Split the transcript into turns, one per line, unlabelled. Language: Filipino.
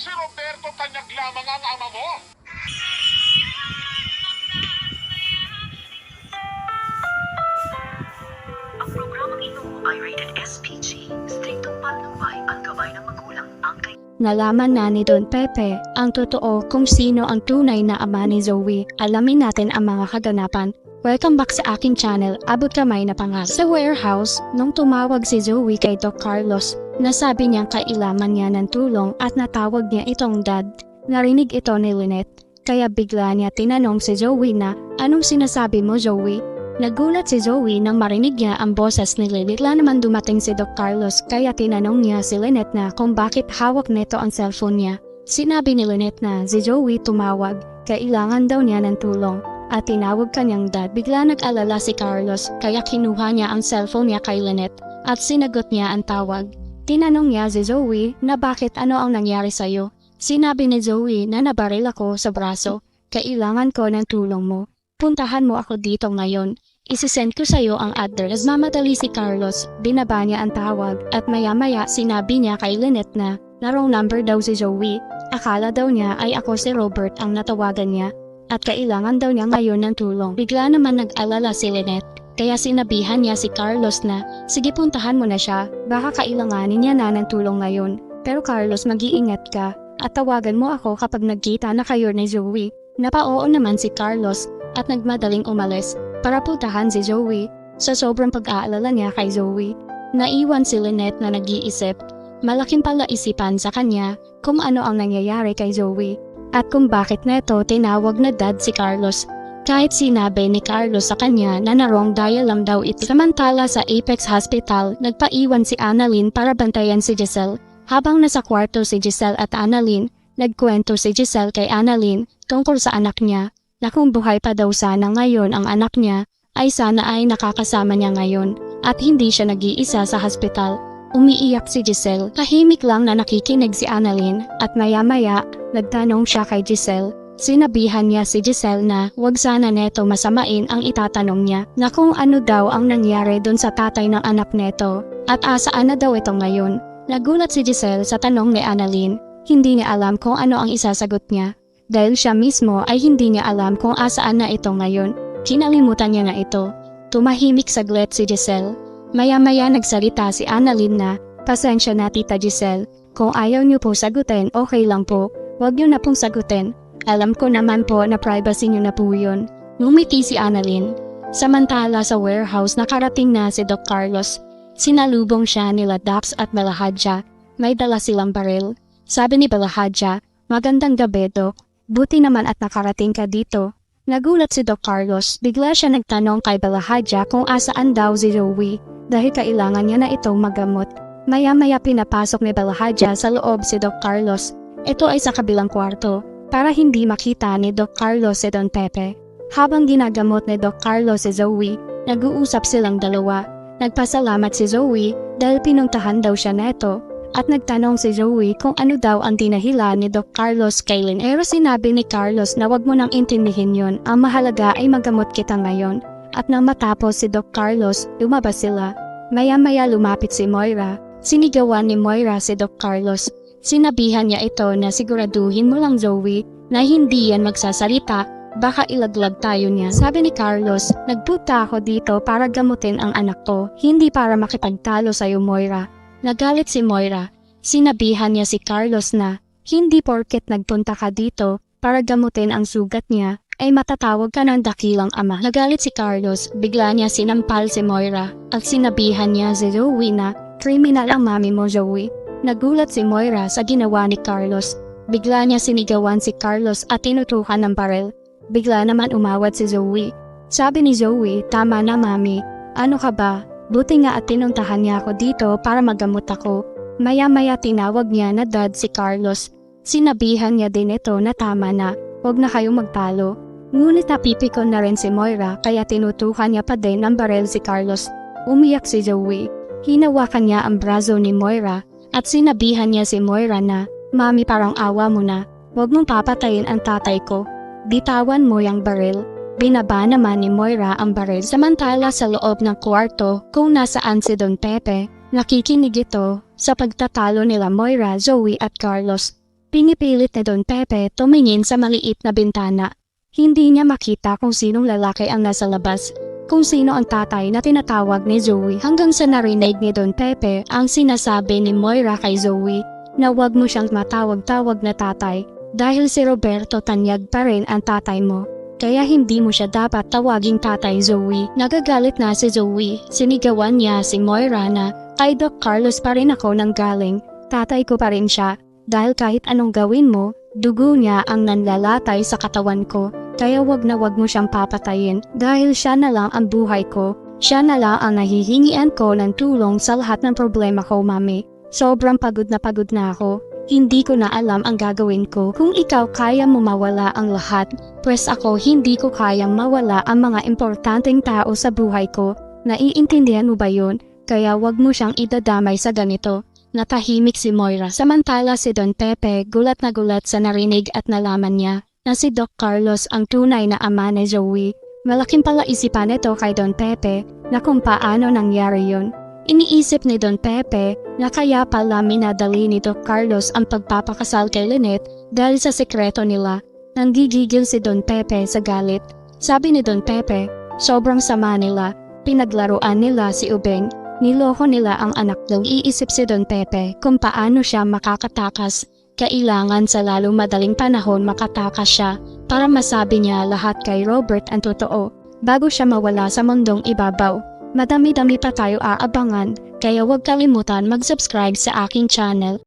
Si Roberto Tanyag lamang ang ama mo.
Ang programang ito ay rated SPG. Striktong patnubay ang gabay ng magulang ang
Nalaman na ni Don Pepe ang totoo kung sino ang tunay na ama ni Zoe. Alamin natin ang mga kaganapan. Welcome back sa aking channel, Abot Kamay na Pangal. Sa warehouse, nung tumawag si Zoe kay Doc Carlos, nasabi niyang kailangan niya ng tulong at natawag niya itong dad. Narinig ito ni Lynette, kaya bigla niya tinanong si Zoe na, "Anong sinasabi mo, Zoe?" Nagulat si Zoe nang marinig niya ang boses ni Lynette. Bigla naman dumating si Doc Carlos kaya tinanong niya si Lynette na kung bakit hawak nito ang cellphone niya. Sinabi ni Lynette na si Zoe tumawag, kailangan daw niya ng tulong. At tinawag kanyang dad. Bigla nag-alala si Carlos kaya kinuha niya ang cellphone niya kay Lynette at sinagot niya ang tawag. Tinanong niya si Zoe na bakit ano ang nangyari sa'yo. Sinabi ni Zoe na nabaril ako sa braso. Kailangan ko ng tulong mo. Puntahan mo ako dito ngayon. Isisend ko sa'yo ang address. Mamadali si Carlos. Binaba niya ang tawag at maya-maya sinabi niya kay Lynette na wrong number daw si Zoe. Akala daw niya ay ako si Robert ang natawagan niya at kailangan daw niya ngayon ng tulong. Bigla naman nag-alala si Lynette kaya sinabihan niya si Carlos na sige puntahan mo na siya. Baka kailanganin niya na ng tulong ngayon. Pero Carlos, mag-iingat ka at tawagan mo ako kapag nagkita na kayo ni Zoe. Napaoo naman si Carlos at nagmadaling umalis para puntahan si Zoe. Sa sobrang pag-aalala niya kay Zoe, naiwan si Lynette na nag-iisip. Malaking palaisipan sa kanya kung ano ang nangyayari kay Zoe at kung bakit neto tinawag na dad si Carlos. Kahit sinabi ni Carlos sa kanya na wrong dial lang daw ito. Samantala sa Apex Hospital, nagpaiwan si Annalyn para bantayan si Giselle. Habang nasa kwarto si Giselle at Annalyn, nagkwento si Giselle kay Annalyn tungkol sa anak niya na kung buhay pa daw sana ngayon ang anak niya ay sana ay nakakasama niya ngayon at hindi siya nag-iisa sa hospital. Umiiyak si Giselle. Tahimik lang na nakikinig si Annalyn at maya-maya nagtanong siya kay Giselle. Sinabihan niya si Giselle na wag sana neto masamain ang itatanong niya na kung ano daw ang nangyari dun sa tatay ng anak neto at asaan na daw ito ngayon. Nagulat si Giselle sa tanong ni Annalyn. Hindi niya alam kung ano ang isasagot niya. Dahil siya mismo ay hindi niya alam kung asaan na ito ngayon. Kinalimutan niya na ito. Tumahimik saglit si Giselle. Maya-maya nagsalita si Annalyn na, "Pasensya na Tita Giselle. Kung ayaw niyo po sagutin, okay lang po. Huwag niyo na pong sagutin. Alam ko naman po na privacy niyo na po yun." Ngumiti si Annalyn. Samantala sa warehouse nakarating na si Doc Carlos. Sinalubong siya nila Dax at Balahadja. May dala silang baril. Sabi ni Balahadja, "Magandang gabi, Doc. Buti naman at nakarating ka dito." Nagulat si Doc Carlos. Bigla siya nagtanong kay Balahadja kung asaan daw si Zoe dahil kailangan niya na itong magamot. Maya-maya pinapasok ni Balahadja sa loob si Doc Carlos. Ito ay sa kabilang kwarto para hindi makita ni Doc Carlos si Don Pepe. Habang ginagamot ni Doc Carlos si Zoe, nag-uusap silang dalawa. Nagpasalamat si Zoe dahil pinuntahan daw siya neto. At nagtanong si Zoe kung ano daw ang dinahilan ni Doc Carlos kay Lynn. Pero sinabi ni Carlos na wag mo nang intindihin yun. Ang mahalaga ay magamot kita ngayon. At nang matapos si Doc Carlos, lumabas sila. Maya-maya lumapit si Moira. Sinigawan ni Moira si Doc Carlos. Sinabihan niya ito na siguraduhin mo lang Zoe na hindi yan magsasalita. Baka ilaglag tayo niya. Sabi ni Carlos, "Nagpunta ako dito para gamutin ang anak ko. Hindi para makipagtalo sa'yo, Moira." Nagalit si Moira. Sinabihan niya si Carlos na hindi porket nagpunta ka dito para gamutin ang sugat niya ay matatawag ka ng dakilang ama. Nagalit si Carlos. Bigla niya sinampal si Moira at sinabihan niya si Zoe na kriminal ang mami mo, Zoe. Nagulat si Moira sa ginawa ni Carlos. Bigla niya sinigawan si Carlos at tinutukan ng baril. Bigla naman umawat si Zoe. Sabi ni Zoe, "Tama na mami. Ano ka ba? Buti nga at tinuntahan niya ako dito para magamot ako." Maya-maya tinawag niya na dad si Carlos. Sinabihan niya din ito na tama na, huwag na kayong magtalo. Ngunit napipikon na rin si Moira kaya tinutukan niya pa din ng baril si Carlos. Umiyak si Zoe. Hinawakan niya ang braso ni Moira at sinabihan niya si Moira na, "Mami, parang awa mo na. Huwag mong papatayin ang tatay ko. Bitawan mo yung baril." Binaba naman ni Moira ang baril. Samantala sa loob ng kwarto kung nasaan si Don Pepe, nakikinig ito sa pagtatalo nila Moira, Zoe at Carlos. Pinipilit ni Don Pepe tumingin sa maliit na bintana. Hindi niya makita kung sinong lalaki ang nasa labas, kung sino ang tatay na tinatawag ni Zoe, hanggang sa narinig ni Don Pepe ang sinasabi ni Moira kay Zoe na wag mo siyang matawag-tawag na tatay dahil si Roberto Tanyag pa rin ang tatay mo. Kaya hindi mo siya dapat tawaging tatay, Zoe. Nagagalit na si Zoe. Sinigawan niya si Moira na kay Doc Carlos pa rin ako nang galing. Tatay ko pa rin siya. Dahil kahit anong gawin mo, dugo niya ang nanlalatay sa katawan ko. Kaya wag mo siyang papatayin dahil siya na lang ang buhay ko. Siya na lang ang nahihingian ko ng tulong sa lahat ng problema ko, Mami. Sobrang pagod na ako. Hindi ko na alam ang gagawin ko. Kung ikaw kaya mo mawala ang lahat, pues ako hindi ko kayang mawala ang mga importanteng tao sa buhay ko. Naiintindihan mo ba yun? Kaya wag mo siyang idadamay sa ganito. Natahimik si Moira. Samantala si Don Pepe gulat na gulat sa narinig at nalaman niya na si Doc Carlos ang tunay na ama ni Zoe. Malaking palaisipan nito kay Don Pepe na kung paano nangyari yun. Iniisip ni Don Pepe na kaya pala minadali ni Doc Carlos ang pagpapakasal kay Lynette dahil sa sekreto nila. Nanggigigil si Don Pepe sa galit. Sabi ni Don Pepe, sobrang sama nila. Pinaglaruan nila si Ubeng. Niloko nila ang anak daw. Iisip si Don Pepe kung paano siya makakatakas. Kailangan sa lalong madaling panahon makatakas siya para masabi niya lahat kay Robert ang totoo bago siya mawala sa mundong ibabaw. Madami-dami pa tayo aabangan, kaya huwag kalimutan mag-subscribe sa aking channel.